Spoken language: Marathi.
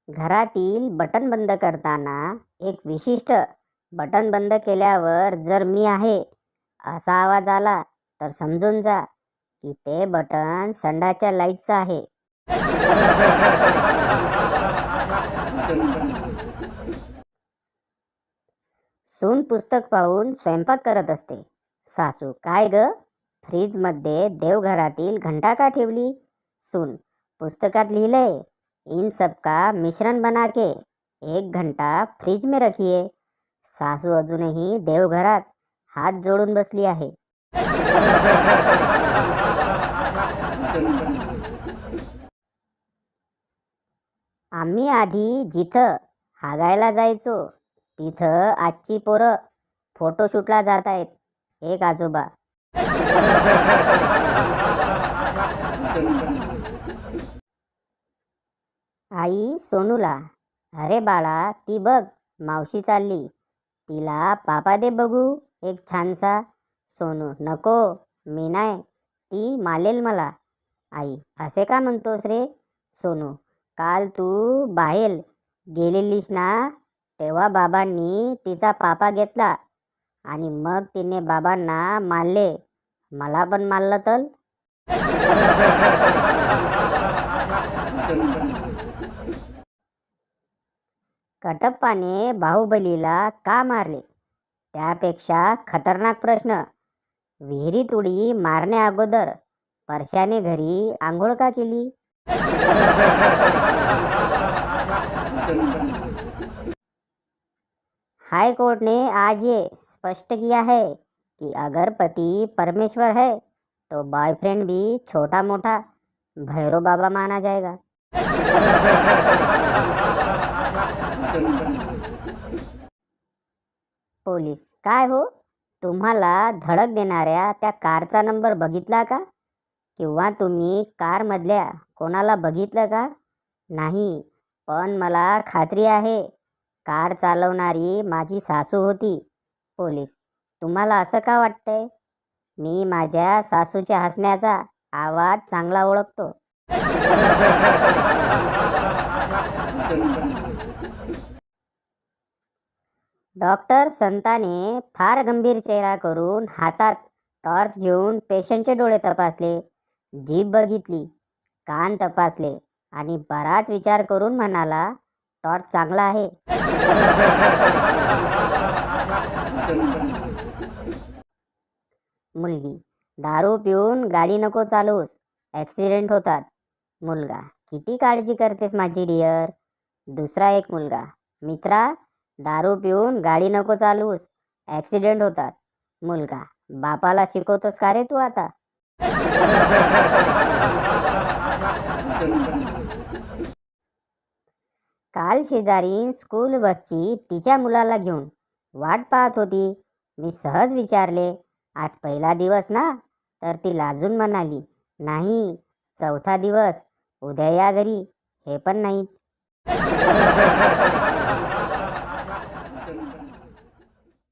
घरातील बटन बंद करताना एक विशिष्ट बटन बंद केल्यावर जर मी आहे असा आवाज आला तर समजून जा की ते बटन संडाच्या लाईटचं आहे. सून पुस्तक पाहून स्वयंपाक करत असते. सासू: काय ग, फ्रीजमध्ये देवघरातील घंटा का ठेवली? सून: पुस्तकात लिहिलंय, इन सबका मिश्रण बना के 1 घंटा फ्रीज में रखिए. सासू अजूनही देवघरात हात जोडून बसली आहे. आम्ही आधी जिथं हागायला जायचो तिथं आजची पोरं फोटोशूटला जात आहेत. एक आजोबा. आई सोनूला: अरे बाळा, ती बघ मावशी चालली, तिला पापा दे बघू एक छानसा. सोनू: नको, मी नाही, ती मालेल मला. आई: असे का म्हणतोस रे? सोनू: काल तू बाहेर गेलेलीस ना, तेव्हा बाबांनी तिचा पापा घेतला आणि मग तिने बाबांना मारले. मला पण मारलं तर? कटप्पाने बाहुबलीला का मारले? त्यापेक्षा खतरनाक प्रश्न, विहिरीत उडी मारण्या अगोदर परशाने घरी आंघोळ का केली? हाई कोर्ट ने आज ये स्पष्ट किया है कि अगर पति परमेश्वर है तो बॉयफ्रेंड भी छोटा मोटा भैरव बाबा माना जाएगा. पोलीस: काय हो, तुम्हाला धडक देणाऱ्या त्या कारचा नंबर बघितला का? किंवा तुम्ही कारमधल्या कोणाला बघितलं का? नाही, पण मला खात्री आहे कार चालवणारी माझी सासू होती. पोलीस: तुम्हाला असं का वाटतंय? मी माझ्या सासूच्या हसण्याचा आवाज चांगला ओळखतो. डॉक्टर संताने फार गंभीर चेहरा करून हातात टॉर्च घेऊन पेशंटचे डोळे तपासले, जीभ बघितली, कान तपासले आणि बराच विचार करून म्हणाला, टॉर्च चांगला आहे. मुलगी: दारू पिऊन गाडी नको चालवूस, ॲक्सिडेंट होतात. मुलगा: किती काळजी करतेस माझी डिअर. दुसरा एक मुलगा: मित्रा, दारू पिऊन गाडी नको चालवूस, ॲक्सिडेंट होतात. मुलगा: बापाला शिकवतोस का रे तू आता? काल शेजारी स्कूल बसची तिच्या मुलाला घेऊन वाट पाहत होती. मी सहज विचारले, आज पहिला दिवस ना? तर ती लाजून म्हणाली, नाही, चौथा दिवस, उद्या या घरी. हे पण नाहीत.